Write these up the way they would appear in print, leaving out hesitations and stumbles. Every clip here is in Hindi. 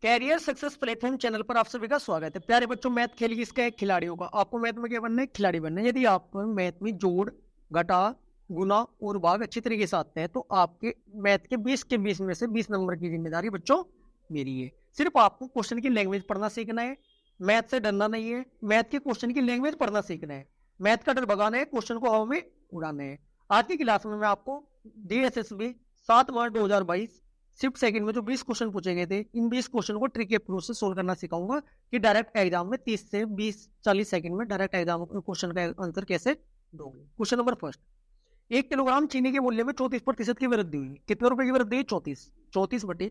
कैरियर सक्सेस प्लेटफॉर्म चैनल पर आप सभी का स्वागत है। प्यारे बच्चों, मैथ खेल किसका है? खिलाड़ियों का। आपको मैथ में क्या बनना है? खिलाड़ी बनना है। यदि आप मैथ में जोड़, घटा, गुना और भाग अच्छी तरीके से आते हैं तो आपके मैथ के 20 में से 20 नंबर की जिम्मेदारी बच्चों मेरी है। सिर्फ आपको क्वेश्चन की लैंग्वेज पढ़ना सीखना है, मैथ से डरना नहीं है। मैथ के क्वेश्चन की लैंग्वेज पढ़ना सीखना है, मैथ का डर भगाना है, क्वेश्चन को हवा में उड़ाना है। आज की क्लास में मैं आपको DSSB 7 मार्च 2022 शिफ्ट सेकंड में जो 20 क्वेश्चन पूछे गए थे, इन 20 क्वेश्चन को ट्रिक अप्रोच से सोल्व करना सिखाऊंगा कि डायरेक्ट एग्जाम में 30 से 20-40 सेकंड में डायरेक्ट एग्जाम क्वेश्चन का आंसर कैसे दोगे। क्वेश्चन नंबर फर्स्ट, 1 किलोग्राम चीनी के मूल्य में 34% की वृद्धि हुई। कितने रुपए की वृद्धि हुई? 34 बटे,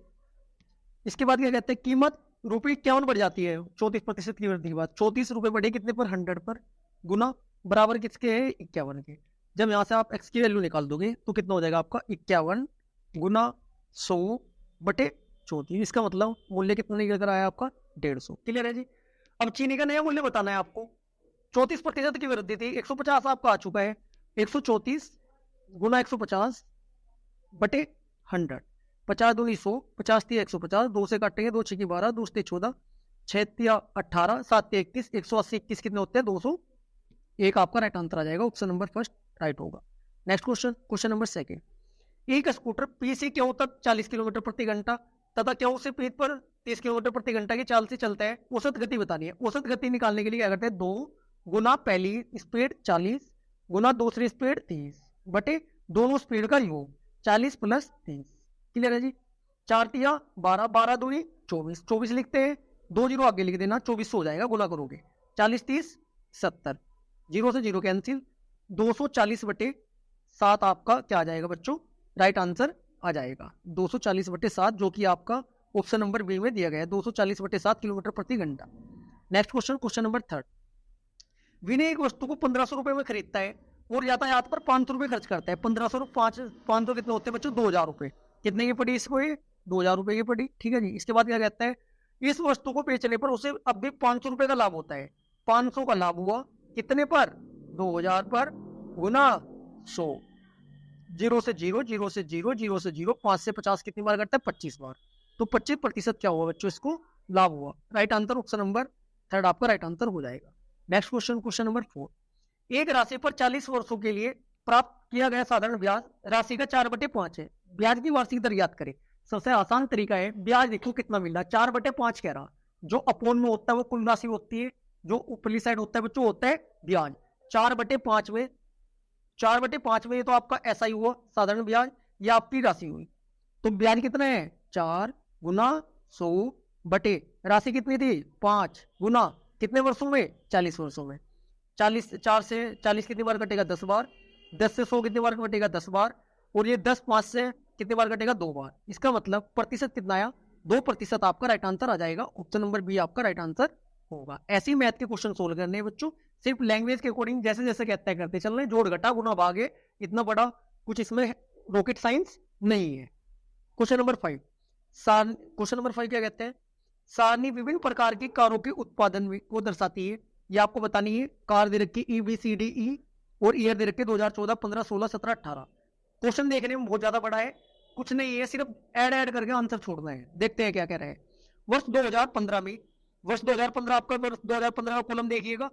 इसके बाद क्या कहते हैं, कीमत ₹51 बढ़ जाती है 34% की वृद्धि के बाद। 34 रुपए बढ़े कितने पर? 100 पर। गुना बराबर किसके है? 51 के। जब यहां से आप x की वैल्यू निकाल दोगे तो कितना हो जाएगा आपका? 51 गुना 100 बटे 34। इसका मतलब मूल्य कितना निकल कर आया आपका? 150। क्लियर है जी। अब चीनी का नया मूल्य बताना है आपको। 34% की वृद्धि थी, 150 आपका आ चुका है। 134 गुना 150 बटे 100। 50 दूनी 100, 50 3 150, 2 से काटेंगे, 2 6 12, 2 से 14, 6 3 18, 7 3 31, 180 21 कितने होते हैं? 200। एक आपका राइट आंसर आ जाएगा, ऑप्शन नंबर फर्स्ट राइट होगा। Next question, question number second, एक स्कूटर पी से क्यों तक 40 किलोमीटर प्रति घंटा तथा क्यों से पी पर 30 किलोमीटर प्रति घंटा की चाल से चलता है। औसत गति बतानी है। औसत गति निकालने के लिए क्या करते हैं? 2 गुना पहली स्पीड 40 गुना दूसरी स्पीड 30 बटे दोनों स्पीड का योग 40 प्लस 30। क्लियर है जी। 4 तिया 12, 12 दूनी 24, 24 लिखते हैं, 2 जीरो आगे लिख देना, 24 हो जाएगा। गुना करोगे 40 30 70, जीरो से जीरो कैंसिल, 240 बटे 7 आपका क्या आ जाएगा बच्चों? राइट आंसर आ जाएगा 240 बटे 7, जो कि आपका ऑप्शन नंबर बी में दिया गया है, 240 बटे 7 किलोमीटर प्रति घंटा। Next question, question number third, Vinay एक वस्तु को 1500 रुपए में खरीदता है और यातायात पर 500 रुपए खर्च करता है। 1500 500 कितने होते हैं बच्चों? 2000 रुपए। कितने की पड़ी इसको? ये 2000 रुपए की पड़ी। ठीक है जी। इसके बाद क्या कहता है, इस वस्तु को बेचने पर उसे अब भी 500 रुपए का लाभ होता है। 500 का लाभ हुआ कितने पर? 2000 पर गुना 100। जीरो से जीरो, जीरो से जीरो, जीरो से जीरो, 5 से 50 कितनी बार करता है? 25 बार। तो 25% क्या हुआ बच्चों? इसको लाभ हुआ। Right answer option number third आपका राइट आंसर हो जाएगा। नेक्स्ट क्वेश्चन, क्वेश्चन नंबर 4, एक राशि पर 40 वर्षों के लिए प्राप्त किया गया साधारण ब्याज राशि का 4/5 है। ब्याज की वार्षिक दर याद करें। सबसे आसान तरीका है, ब्याज देखो कितना मिल रहा है, 4/5 कह रहा। जो अपोन में होता है वो कुल राशि होती है, जो ऊपरली साइड होता है बच्चों होता है ब्याज। 4/5 में 4/5 में तो आपका ऐसा ही हुआ साधारण ब्याज, या आपकी राशि हुई। तो ब्याज कितना है? 4 गुना 100 बटे राशि कितनी थी? 5 गुना कितने वर्षों में? 40 वर्षों में। 40 4 से 40 कितनी बार कटेगा? 10 बार। 10 से 100 कितनी बार कटेगा? 10 बार। और ये 10 5 से कितनी बार कटेगा? 2 बार। इसका मतलब प्रतिशत कितना आया? 2% आपका राइट आंसर आ जाएगा। ऑप्शन नंबर बी आपका राइट आंसर होगा। ऐसे ही मैथ के क्वेश्चन सोल्व करने हैं बच्चों, सिर्फ लैंग्वेज के अकॉर्डिंग जैसे जैसे कहते हैं करते चल रहे, जोड़ घटा गुना भाग है, इतना बड़ा कुछ इसमें रॉकेट साइंस नहीं है। क्वेश्चन नंबर 5, क्वेश्चन नंबर 5 क्या कहते हैं, सारणी विभिन्न प्रकार की कारों के उत्पादन को दर्शाती है। ये आपको बतानी है। कार दे रखी EBCDE और ईयर दे रखे 2014 15 16 17 18। क्वेश्चन देखने में बहुत ज्यादा बड़ा है, कुछ नहीं है, सिर्फ ऐड करके आंसर छोड़ना है। देखते हैं क्या कह रहे हैं। वर्ष 2015 में, वर्ष 2015 आपका वर्ष 2015 का कॉलम देखिएगा।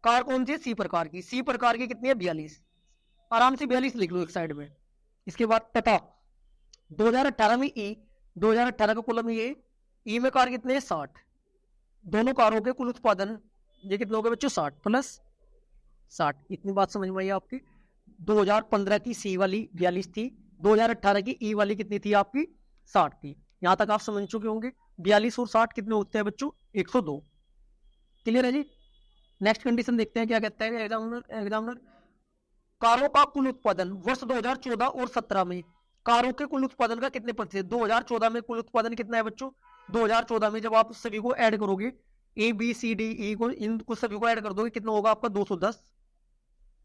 कार कौन सी है? सी प्रकार की। सी प्रकार की कितनी है? 42। आराम से 42 लिख लो एक साइड में। इसके बाद तथा 2018 में ई, 2018 का कॉलम ये, ई में कार कितने हैं? 60। दोनों कारों के कुल उत्पादन ये कितने हो गए बच्चों? 60 प्लस 60। इतनी बात समझ में आई आपकी। 2015 की सी वाली 42 थी, 2018 की ई वाली कितनी थी आपकी? 60 थी। यहां तक आप समझ चुके होंगे। 42 और 60 कितने होते हैं बच्चों? 102। क्लियर है जी। नेक्स्ट कंडीशन देखते हैं क्या कहता है एग्जामिनर। कारों का कुल उत्पादन वर्ष 2014 और 17 में कारों के कुल उत्पादन का कितने प्रतिशत? 2014 में कुल उत्पादन कितना है बच्चों? 2014 में जब आप सभी को ऐड करोगे, ABCDE को, इनको सभी को ऐड कर दोगे, कितना होगा आपका? 210।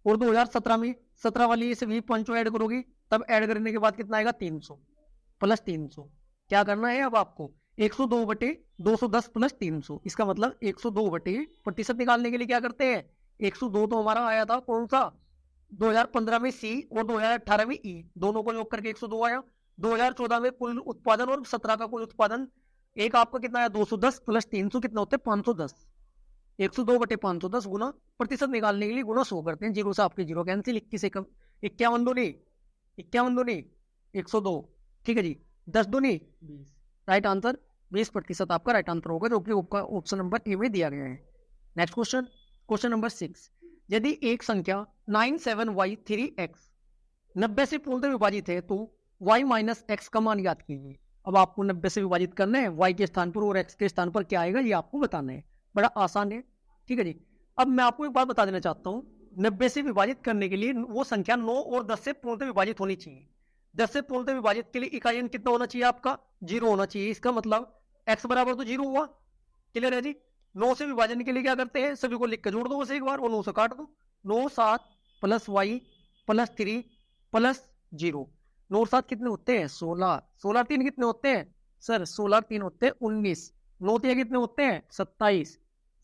और 2017 में 17 वाली सभी पंचों ऐड करोगे, तब ऐड करने के बाद कितना आएगा? 300 प्लस 300। क्या करना है अब आपको? 102 बटे 210 प्लस 300। इसका मतलब 102 बटे प्रतिशत निकालने के लिए क्या करते हैं? 102 तो हमारा आया था कौन सा? 2015 में सी और 2018 में ई, दोनों को योग करके 102 आया। 2014 में कुल उत्पादन और 17 का कुल उत्पादन एक आपका कितना है 210 प्लस 300 कितना होते हैं 510। 102/510 गुना प्रतिशत निकालने के लिए गुना 100 करते हैं, जीरो से आपके जीरो कैंसिल, 21 एकम 51 दूनी 102, ठीक है जी, 10 दूनी 20, राइट आंसर 20% आपका राइट आंसर होगा, जो कि ऑप्शन नंबर ए में दिया गया है। नेक्स्ट क्वेश्चन, क्वेश्चन नंबर 6, यदि एक संख्या 97y3x 90 से पूर्णतः विभाजित है तो y माइनस एक्स का मान ज्ञात कीजिए। अब आपको 90 से विभाजित करना है, y के स्थान पर और x के स्थान पर क्या आएगा ये आपको बताना है, बड़ा आसान है, ठीक है जी। अब मैं आपको एक बात बता देना चाहता हूँ, 90 से विभाजित करने के लिए वो संख्या 9 और 10 से पूर्णतः विभाजित होनी चाहिए। 10 से पूर्णतः विभाजित के लिए इकाई अंक कितना होना चाहिए आपका 0 होना चाहिए, इसका मतलब x बराबर तो 0 हुआ, क्लियर है जी। 9 से विभाजन के लिए क्या करते हैं, सभी को लिख के जोड़ दो बस एक बार और 9 से काट दो, 9 7 प्लस y प्लस 3 प्लस 0, 9 और 7 कितने होते हैं 16, 16 3 कितने होते हैं सर 16 3 होते हैं 19, 9 3 कितने होते हैं 27,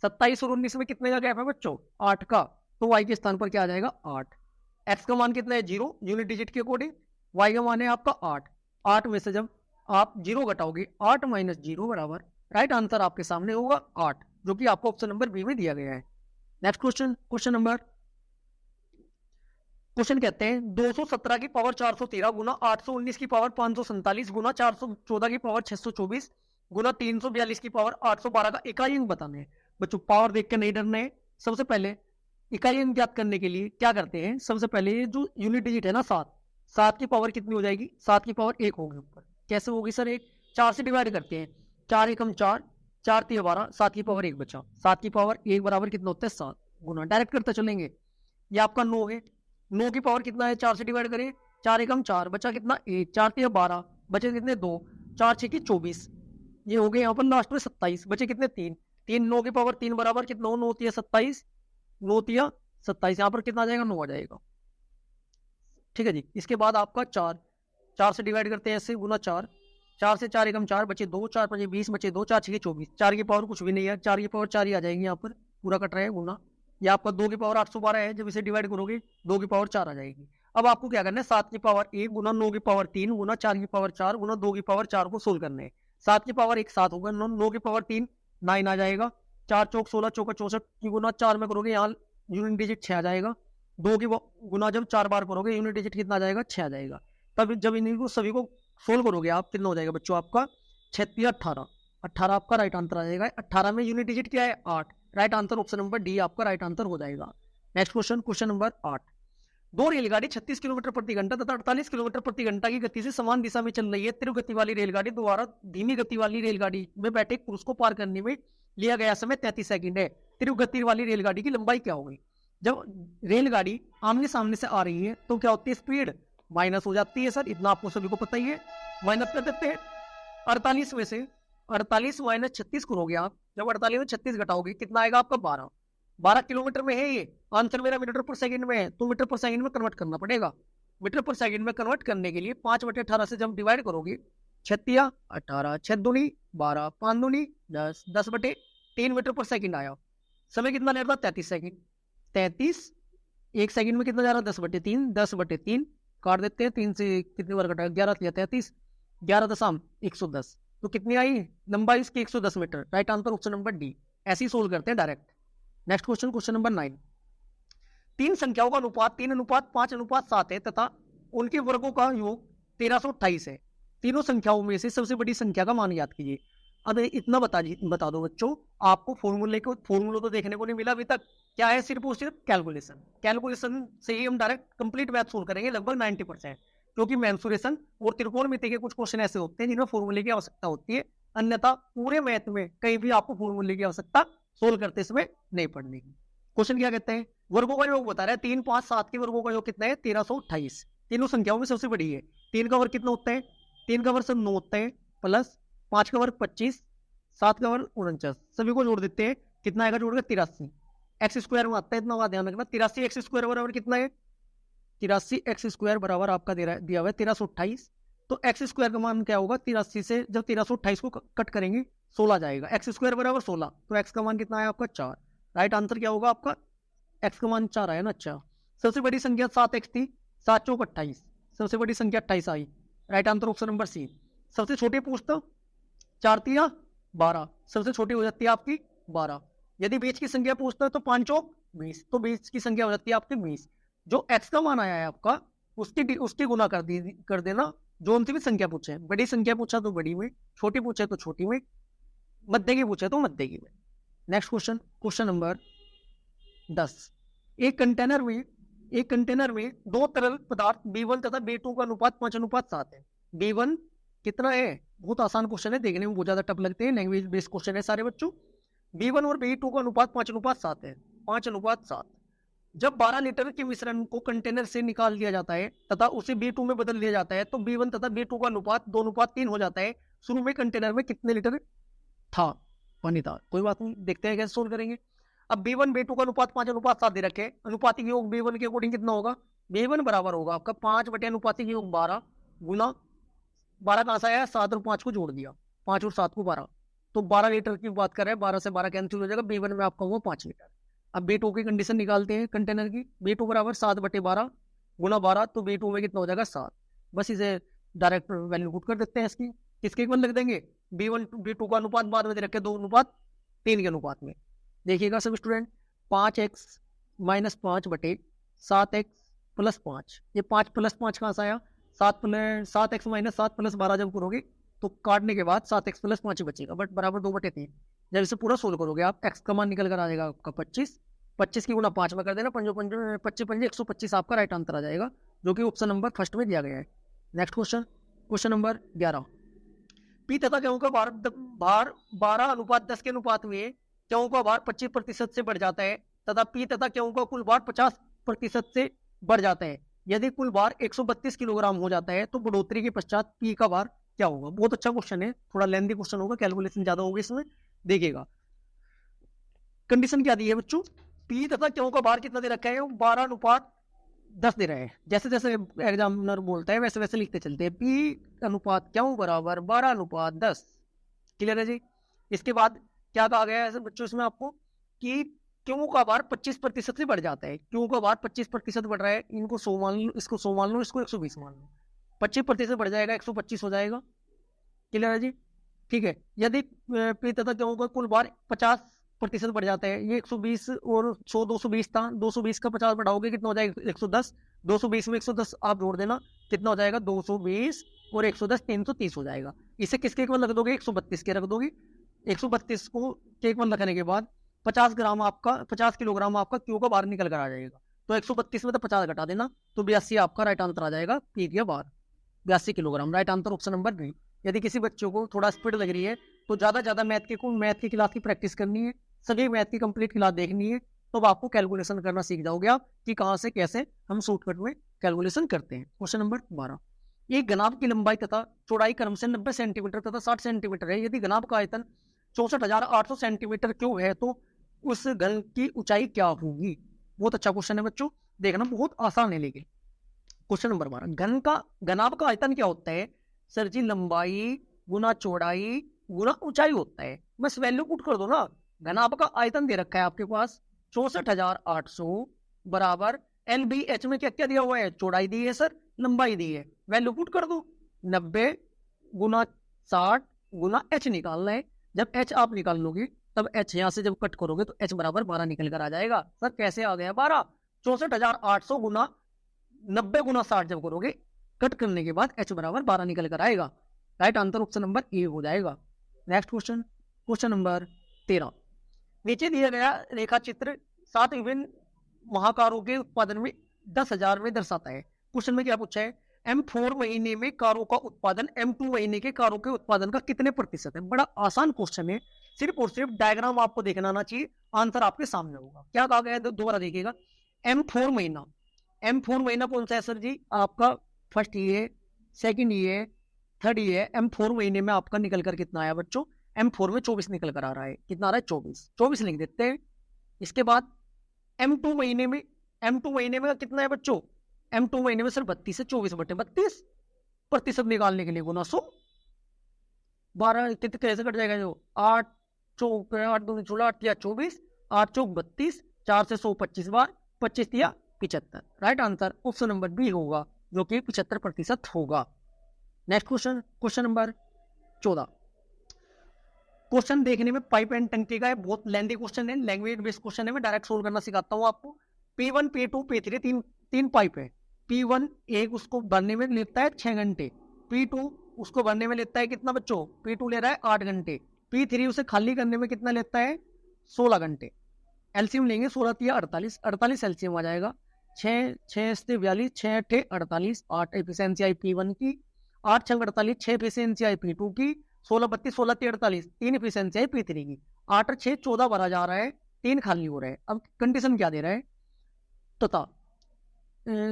27 और 19 में कितने का गैप है बच्चों 8 का, तो y के स्थान पर क्या आ जाएगा 8। x का मान कितना है 0 यूनिट डिजिट के अकॉर्डिंग, y का मान है आपका 8, 8 में से जब आप 0 घटाओगे 8 माइनस 0 बराबर राइट आंसर आपके सामने होगा 8, जो कि आपको ऑप्शन नंबर बी में दिया गया है। नेक्स्ट क्वेश्चन, क्वेश्चन कहते हैं 217 की पावर 413 गुना 819 की पावर 547 गुना 414 की पावर 624 गुना 342 की पावर 812 का इकाई अंक बताना है। बच्चों पावर देख के नहीं डरना है, सबसे पहले इकाई अंक ज्ञात करने के लिए क्या करते हैं, सबसे पहले जो यूनिट डिजिट है ना 7, 7 की पावर कितनी हो जाएगी 7 की पावर 1 होगी ऊपर, कैसे होगी सर 1, 4 से डिवाइड करते हैं, 4 एकम 4, 4 3 12, 7 की पावर 1 बचा, 7 की पावर 1 बराबर कितना होता है 7 गुना डायरेक्ट करते चलेंगे, ये आपका 9 है, 9 की पावर कितना है 4 से डिवाइड करें, 4 एकम 4 बचा कितना 1, 4 3 12 बचे कितने 2, 4 6 की 24, ये हो गए यहाँ पर लास्ट में 27 बचे कितने 3, 3 9 की पावर 3 बराबर कितना 9 3 27, 9 3 27, यहाँ पर कितना आ जाएगा 9 आ जाएगा, ठीक है जी। इसके बाद आपका 4, 4 से डिवाइड करते हैं ऐसे गुना 4, 4 से 4 एकम 4 बचे 2, 4 5 20 बचे 2, 4 6 24, 4 की पावर कुछ भी नहीं है, 4 की पावर 4 ही आ जाएगी, यहाँ पर पूरा कट रहा है गुना, ये आपका 2 की पावर 812 है, जब इसे डिवाइड करोगे 2 की पावर 4 आ जाएगी। अब आपको क्या करना है 7 की पावर 1 गुना 9 की पावर 3 गुना 4 की पावर 4 गुना 2 की पावर 4 को सोल्व करना है। 7 की पावर 1 7 होगा, 9 की पावर 3 9 आ जाएगा, 4 चौक 16 चौका 64 की गुना 4 में करोगे यहाँ यूनिट डिजिट 6 आ जाएगा, 2 की गुना जब 4 बार करोगे यूनिट डिजिट कितना आ जाएगा 6 आ जाएगा। तब जब इनको सभी को सोल्व करोगे आप कितना हो जाएगा बच्चों आपका 36 18, 18 आपका राइट आंसर आ जाएगा। 18 में यूनिट डिजिट क्या है 8, right answer option number D आपका राइट आंसर हो जाएगा। नेक्स्ट क्वेश्चन, क्वेश्चन नंबर 8, दो रेलगाड़ी 36 किलोमीटर प्रति घंटा तथा 48 किलोमीटर प्रति घंटा की गति से समान दिशा में चल रही है। तीव्र गति वाली रेलगाड़ी द्वारा धीमी गति वाली रेलगाड़ी में बैठे पुरुष को पार करने में लिया गया समय 33 सेकंड है। तीव्र गति वाली रेलगाड़ी की लंबाई क्या होगी? जब रेलगाड़ी आमने सामने से आ रही है तो क्या होती है स्पीड माइनस हो जाती है सर, इतना आपको सभी को पता ही है, माइनस कर देते हैं। 48 में से 48 माइनस 36 करोगे आप, जब 48 में 36 घटाओगे कितना आएगा आपका 12, 12 किलोमीटर में है ये आंसर मेरा, मीटर पर सेकंड में है तो मीटर पर सेकंड में कन्वर्ट करना पड़ेगा। मीटर पर सेकंड में कन्वर्ट करने के लिए 5/18 से जब डिवाइड करोगे 36 18 6 दूनी 12 5 दूनी 10 10/3 मीटर पर सेकंड आया। समय कितना ले रहा 33 सेकंड, 33 एक सेकंड में कितना जा रहा 10/3, 10/3 काट देते हैं, 3 से कितनी बार कटा 11 33, 11 दशम 110, तो कितनी आई लंबाई इसकी 110 meter, right answer option number D. ऐसे ही सोल्व करते हैं direct. Next question, question number 9, तीन संख्याओं का अनुपात 3:5:7 है तथा उनके वर्गों का योग 1328 है। तीनों संख्याओं में से सबसे बड़ी संख्या का मान याद कीजिए। अब इतना बता दो बच्चों, आपको फॉर्मूला तो देखने को नहीं मिला अभी तक, क्या है सिर्फ और सिर्फ कैलकुलेशन से ही हम डायरेक्ट कंप्लीट मैथ सोल्व करेंगे लगभग 90%, क्योंकि मेंसुरेशन और त्रिकोणमिति के कुछ क्वेश्चन ऐसे होते हैं जिनमें फॉर्मूले की आवश्यकता होती है, अन्यथा पूरे मैथ में कहीं भी आपको फॉर्मूले की आवश्यकता सोल्व करते समय नहीं पड़ने की। क्वेश्चन क्या कहते हैं, वर्गों का योग बता रहा है 3 5 7 के वर्गों का योग कितना है 1328। तीनों संख्याओं में सबसे बड़ी है। 3 का वर्ग कितना होता है, 3 का वर्ग सब 9 होता है, प्लस 5 का वर्ग 25, 7 का वर्ग 49, सभी को जोड़ देते हैं कितना आएगा, जोड़ के 83 एक्स स्क्वायर में आता है, इतना ध्यान रखना। 83 एक्स स्क्वायर बराबर कितना है, 83 एक्स स्क्वायर बराबर आपका दिया हुआ है 1328। तो एक्स स्क्वायर का मान क्या होगा 83 से जब 1328 को कट करेंगे 16 जाएगा, एक्स स्क्वायर बराबर 16, तो एक्स का मान कितना है आपका 4, राइट आंसर क्या होगा आपका एक्स का मान 4 आया ना। अच्छा, सबसे बड़ी संख्या 7x थी, 7 चौक 28, सबसे बड़ी संख्या 28 आई, right answer option number C. सबसे छोटी पूछता 4 तिया 12, सबसे छोटी हो जाती है आपकी 12। यदि बीच की संख्या पूछता है तो 5 चौक 20, तो बीच की संख्या हो जाती है आपकी 20। जो एक्स का मान आया है आपका उसकी गुना कर देना जो उनसे भी संख्या पूछे। बड़ी संख्या पूछा तो बड़ी में, छोटी पूछे तो छोटी में, मध्य की पूछे तो मध्य की में। Next question, question number 10। एक कंटेनर में दो तरल पदार्थ B1 तथा B2 का अनुपात 5:7 है। B1 कितना है? बहुत आसान क्वेश्चन है, देखने में बहुत ज्यादा टफ लगते हैं, लैंग्वेज बेस्ड क्वेश्चन है सारे बच्चों। B1 और B2 का अनुपात 5:7 है, 5:7। जब 12 लीटर के मिश्रण को कंटेनर से निकाल दिया जाता है तथा उसे B2 में बदल दिया जाता है तो B1 तथा B2 का अनुपात 2:3 हो जाता है। शुरू में कंटेनर में कितने लीटर था? पानी था। कोई बात नहीं, देखते हैं कैसे सोल्व करेंगे। अब B1 B2 का अनुपात 5:7 दे रखे, अनुपातिक योग B1 के अकॉर्डिंग कितना होगा? B1 बराबर होगा आपका 5 बटे अनुपातिक योग 12 गुना 12 कहां से आया? 7 और 5 को जोड़ दिया, 5 और 7 को 12, तो 12 लीटर की बात कर रहे हैं। 12 से 12 कैंसिल हो जाएगा, B1 में आपका हुआ 5 लीटर। अब B2 की कंडीशन निकालते हैं कंटेनर की। B2 बराबर 7 बटे 12 गुना 12, तो B2 में कितना हो जाएगा? 7। बस इसे डायरेक्ट वैल्यू पुट कर देते हैं इसकी। किसके इक्वल लिख देंगे? B1 B2 का अनुपात बाद में दे रखे 2:3 के अनुपात में। देखिएगा सब स्टूडेंट, 5x माइनस 5 बटे 7x प्लस 5, ये 5 प्लस 5 कहाँ से आया? 7x माइनस 7 प्लस 12 जब करोगे तो काटने के बाद 7x प्लस 5 बचेगा, बट बराबर 2/3। जब इसे पूरा सोल्व करोगे आप x का मान निकल कर आ जाएगा आपका 25। 25 की गुना 5 में कर देना, 5 125 आपका राइट आंसर आ जाएगा, जो कि ऑप्शन नंबर फर्स्ट में दिया गया है। Next question, question number 11। P तथा गेहूं का भार 12:10 के अनुपात में गेहूं का भार 25% से बढ़ जाता है तथा पी तथा गेहूं का कुल भार 50% से बढ़ जाता है। यदि कुल भार 132 किलोग्राम हो जाता है तो बढ़ोतरी के पश्चात पी का भार क्या होगा? बहुत अच्छा क्वेश्चन है, थोड़ा लेंथी क्वेश्चन होगा, कैलकुलेशन ज्यादा होगी इसमें। देखिएगा कंडीशन क्या दी है बच्चों, पी तथा गेहूं का भार कितना दे रखा है? 12:10 दे रहे हैं। जैसे जैसे एग्जामिनर बोलता है वैसे वैसे लिखते चलते हैं। पी अनुपात गेहूं बराबर 12:10। क्लियर है जी? इसके बाद क्या कहा गया है बच्चों इसमें आपको कि गेहूं का भार 25% से बढ़ जाता है। गेहूं का भार 25% बढ़ रहा है, इनको 100 मान लो, इसको 100 मान लो, इसको 120 मान लो। 25% बढ़ जाएगा, 125 हो जाएगा। क्लियर है जी? ठीक है। यदि पी तथा गेहूं का कुल भार 50% बढ़ जाता है, ये 120 और 100 220 था, 220 का 50 बढ़ाओगे कितना हो जाएगा? 110। 220 में 110 आप जोड़ देना, कितना हो जाएगा? 220 और 110 330 हो जाएगा। इसे किसके इक्वल रख दोगे? 132 के रख दोगे। 132 को के इक्वल रखने के बाद 50 किलोग्राम आपका क्यू का भार निकल कर आ जाएगा। तो 132 में तो 50 घटा देना, तो 82 आपका राइट आंसर आ जाएगा। पी का भार 82 kilogram, right answer option number B. यदि किसी बच्चों को थोड़ा स्पीड लग रही है तो ज्यादा मैथ की क्लास की प्रैक्टिस करनी है, सभी मैथ की कंप्लीट क्लास देखनी है, तो आपको कैलकुलेशन करना सीख जाओगे आप कि कहां से कैसे हम शॉर्टकट में कैलकुलेशन करते हैं। Question number 12। एक घनाभ की लंबाई तथा चौड़ाई क्रम से 90 सेंटीमीटर तथा 60 सेंटीमीटर है। यदि घनाभ का आयतन 64,800 सेंटीमीटर क्यूब है तो उस घन की ऊंचाई क्या होगी? बहुत अच्छा क्वेश्चन है बच्चों, देखना बहुत आसान है। लेकिन क्वेश्चन नंबर 12, घनाभ का आयतन क्या होता है? सर जी लंबाई गुना चौड़ाई गुना ऊंचाई होता है। बस वैल्यू पुट कर दो ना। घनाभ का आयतन दे रखा है आपके पास 64,800 बराबर LBH में क्या क्या दिया हुआ है? चौड़ाई दी है सर, लंबाई दी है, वैल्यू पुट कर दो। 90 गुना 60 गुना H निकालना है। जब H आप निकाल लोगे तब H यहां से जब कट करोगे तो H बराबर 12 निकल कर आ जाएगा। सर कैसे आ गया 12? 64,800 गुना 90 गुना 60 जब करोगे कट करने के बाद H बराबर 12 निकल कर आएगा। राइट आंसर ऑप्शन नंबर ए हो जाएगा। Next question, question number 13। नीचे दिया गया रेखा चित्र 7 विभिन्न महाकारों के उत्पादन में 10,000 में दर्शाता है। क्वेश्चन में क्या पूछा है? M4 महीने में कारों का उत्पादन M2 महीने के कारों के उत्पादन का कितने प्रतिशत है? बड़ा आसान क्वेश्चन है, सिर्फ और सिर्फ डायग्राम आपको देखना आना चाहिए, आंसर आपके सामने होगा। क्या कहा गया है दोबारा देखिएगा। M4 महीना कौन सा है सर जी? आपका फर्स्ट ये, सेकंड ये, थर्ड ये। M4 महीने में आपका निकल कर कितना आया बच्चों? M4 में 24 निकल कर आ रहा है। कितना आ रहा है? 24 लिख देते हैं। इसके बाद M2 महीने में कितना है बच्चों? M2 महीने में सर 32 से 24 बटे 32 प्रतिशत निकालने के लिए गुना 100। 12 कैसे कट जाएगा? जो 8 चौक 8 दूनी 16 8 या 24 8 चौक 32 4 से 100 25 बार 25 या 75। Right answer option number B होगा, जो कि 75% होगा। Next question, question number 14। Question देखने में पाइप एंड टंकी का है, बहुत लेंथी क्वेश्चन है, लैंग्वेज बेस्ड क्वेश्चन है, मैं डायरेक्ट सोल्व करना सिखाता हूँ आपको। P1 P2 P3 तीन पाइप है। P1 एक उसको भरने में लेता है 6 घंटे, P2 उसको भरने में लेता है कितना बच्चों, P2 ले रहा है 8 घंटे, P3 उसे खाली करने में कितना लेता है 16 घंटे। एलसीएम लेंगे 16 3 48, 48 एलसीएम आ जाएगा, 6 6 से 42, 6 8 48, 8 एफिशिएंसी आई P1 की, 8 6 48, 6 एफिशिएंसी आई P2 की, 16 32 16 3 48, 3 एफिशिएंसी आई P3 की, 8 6 14 भरा जा रहा है, 3 खाली हो रहा है। अब कंडीशन क्या दे रहा है, तथा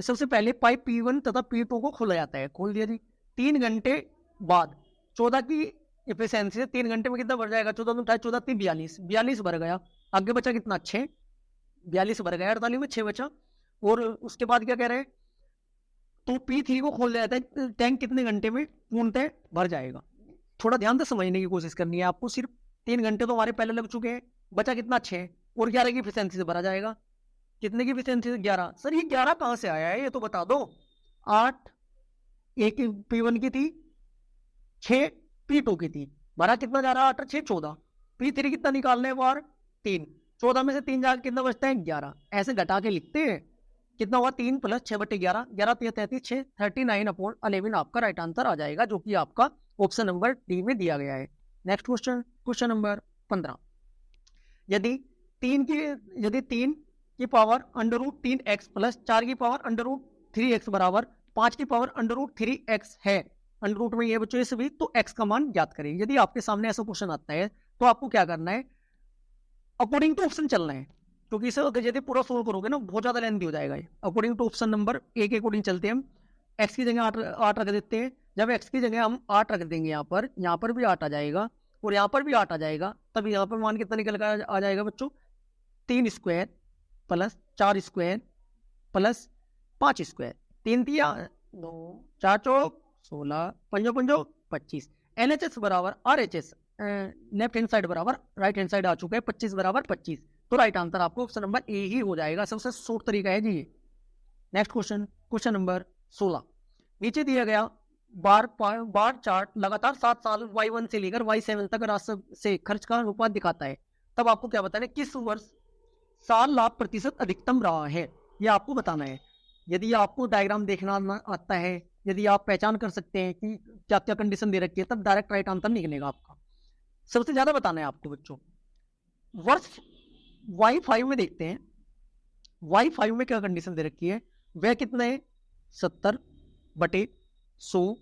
सबसे पहले पाइप P1 तथा P2 को खोला जाता है, खोल दिया जी। 3 घंटे बाद 14 की एफिशिएंसी से 3 घंटे में कितना भर जाएगा, 14 14 3 42, 42 भर गया। आगे बचा कितना 6, 42 भर गया, 48 में 6 बचा। और उसके बाद क्या कह रहे हैं, तो P3 को खोल दिया जाता है, टैंक कितने घंटे में पूर्णतः भर जाएगा। थोड़ा ध्यान से समझने की कोशिश करनी है आपको, सिर्फ 3 घंटे तो हमारे पहले लग चुके हैं, बचा कितना 6, और 11 की एफिशिएंसी से भरा जाएगा। कितने की एफिशिएंसी से 11, सर ये 11 कहां से आया है ये तो बता दो। 8 एक P1 की थी, 6 P2 की थी, भरा कितना जा रहा है 8 6 14, P3 कितना निकालने बार 3, 14 में से 3 जाकर कितना बचता है 11, ऐसे घटा के लिखते हैं। कितना हुआ 3 + 6 / 11, 11 3 33 6, 39/11 आपका राइट आंसर आ जाएगा, जो कि आपका ऑप्शन नंबर डी में दिया गया है। Next question, question number 15। यदि 3 की पावर √3x प्लस 4 की पावर √3x बराबर 5 की पावर √3x है, अंडर रूट में ये बच्चों से भी, तो x का मान ज्ञात करें। यदि आपके सामने ऐसा क्वेश्चन आता है तो आपको क्या करना है, अकॉर्डिंग टू ऑप्शन चलना है, क्योंकि इसे यदि पूरा सोल्व करोगे ना बहुत ज्यादा लेंथी हो जाएगा। According to option number A के अकॉर्डिंग चलते हैं हम। x की जगह 8 रख देते हैं, जब x की जगह हम 8 रख देंगे, यहाँ पर भी 8 आ जाएगा और यहाँ पर भी 8 आ जाएगा, तब यहाँ पर मान कितना निकल कर आ जाएगा बच्चों, 3 square plus 4 square plus 5 square, 3 3 2 4 चौक 16, 5 5 25, LHS बराबर RHS, लेफ्ट हैंड साइड बराबर राइट हैंड साइड आ चुका है, 25 बराबर 25, तो राइट आंसर आपको ऑप्शन नंबर ए ही हो जाएगा, सबसे शॉर्ट तरीका है जी। Next question, question number 16। नीचे दिया गया बार चार्ट लगातार 7 साल Y1 से लेकर Y7 तक राजस्व से खर्च का अनुपात दिखाता है, तब आपको क्या बताना है, किस वर्ष साल लाभ प्रतिशत अधिकतम रहा है, यह आपको बताना है। यदि आपको डायग्राम देखना आता है, यदि आप पहचान कर सकते हैं कि क्या क्या कंडीशन दे रखी है, तब डायरेक्ट राइट आंसर निकलेगा आपका। सबसे ज्यादा बताना है आपको बच्चों, वर्ष Y5 में देखते हैं, Y5 में क्या कंडीशन दे रखी है, वह कितना है 70/100,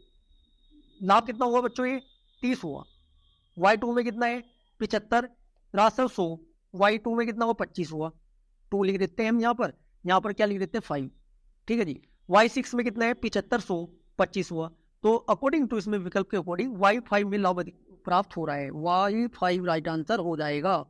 लाभ कितना हुआ बच्चों, ये 30 हुआ। Y2 में कितना है 75, राजस्व 100, Y2 में कितना हुआ 25 हुआ, 2 लिख देते हैं हम यहाँ पर क्या लिख देते हैं 5, ठीक है जी। Y6 में कितना है 75 100 25 हुआ, तो अकॉर्डिंग टू इसमें विकल्प के अकॉर्डिंग Y5 में लाभ प्राप्त हो रहा है, Y5 राइट आंसर हो जाएगा।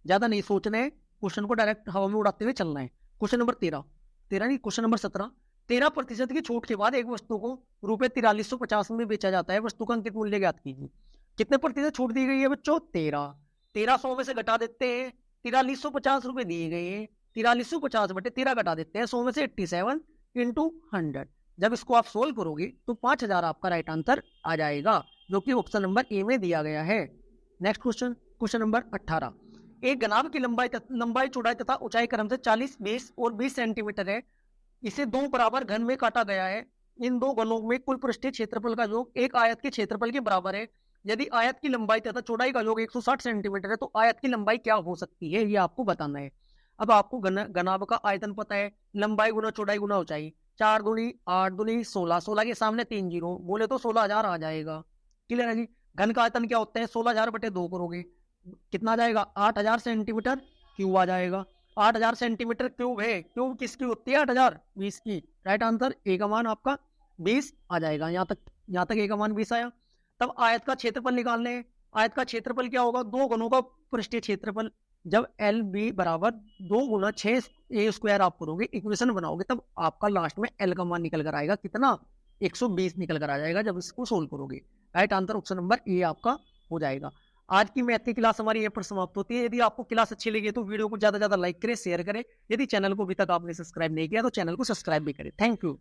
ज्यादा नहीं सोचना है, क्वेश्चन को डायरेक्ट हवा में उड़ाते हुए चलना है। क्वेश्चन नंबर 13 नहीं, क्वेश्चन नंबर 17। 13% की छूट के बाद एक वस्तु को ₹4350 में बेचा जाता है, वस्तु का अंकित मूल्य ज्ञात कीजिए। कितने प्रतिशत छूट दी गई है बच्चों, 1300 में से घटा देते हैं, 4350 रुपए दिए गए हैं, 4350 बटे 13 घटा देते हैं 100 में से 87 × 100। जब इसको आप सोल्व करोगे तो 5000 आपका राइट आंसर आ जाएगा, जो कि ऑप्शन नंबर ए में दिया गया है। Next question, question number 18। एक घनाभ की लंबाई चौड़ाई तथा ऊंचाई क्रम से 40 20 और 20 सेंटीमीटर है, इसे 2 बराबर घन में काटा गया है, इन 2 घनों में कुल पृष्ठीय क्षेत्रफल का योग एक आयत के क्षेत्रफल के बराबर है। यदि आयत की लंबाई तथा चौड़ाई का योग 160 सेंटीमीटर है, तो आयत की लंबाई क्या हो सकती है, ये आपको बताना है। अब आपको घनाभ का आयतन पता है, लंबाई गुना चौड़ाई गुना ऊंचाई, 4 दूनी 8 दूनी 16, 16 के सामने 3 जीरो बोले तो 16000 आ जाएगा। क्लियर है जी। घन का आयतन क्या होता है, 16000 बटे 2 करोगे कितना आ जाएगा, 8000 सेंटीमीटर क्यूब आ जाएगा। 8000 सेंटीमीटर क्यूब है, क्यूब किसकी होती है 8000, 20 की। राइट आंसर ए का मान आपका 20 आ जाएगा। यहाँ तक ए का मान 20 आया। तब आयत का क्षेत्रफल निकालने हैं। आयत का क्षेत्रफल क्या होगा, 2 घनों का पृष्ठीय क्षेत्रफल। जब एल बी बराबर 2 × 6a² आप करोगे, इक्वेशन बनाओगे, तब आपका लास्ट में एल का मान निकल कर आएगा कितना, 120 निकल कर आ जाएगा जब इसको सोल्व करोगे। राइट आंसर ऑप्शन नंबर ए आपका हो जाएगा। आज की मैथ की क्लास हमारी यहाँ पर समाप्त होती है। यदि आपको क्लास अच्छी लगी तो वीडियो को ज्यादा लाइक करें, शेयर करें। यदि चैनल को अभी तक आपने सब्सक्राइब नहीं किया तो चैनल को सब्सक्राइब भी करें। Thank you.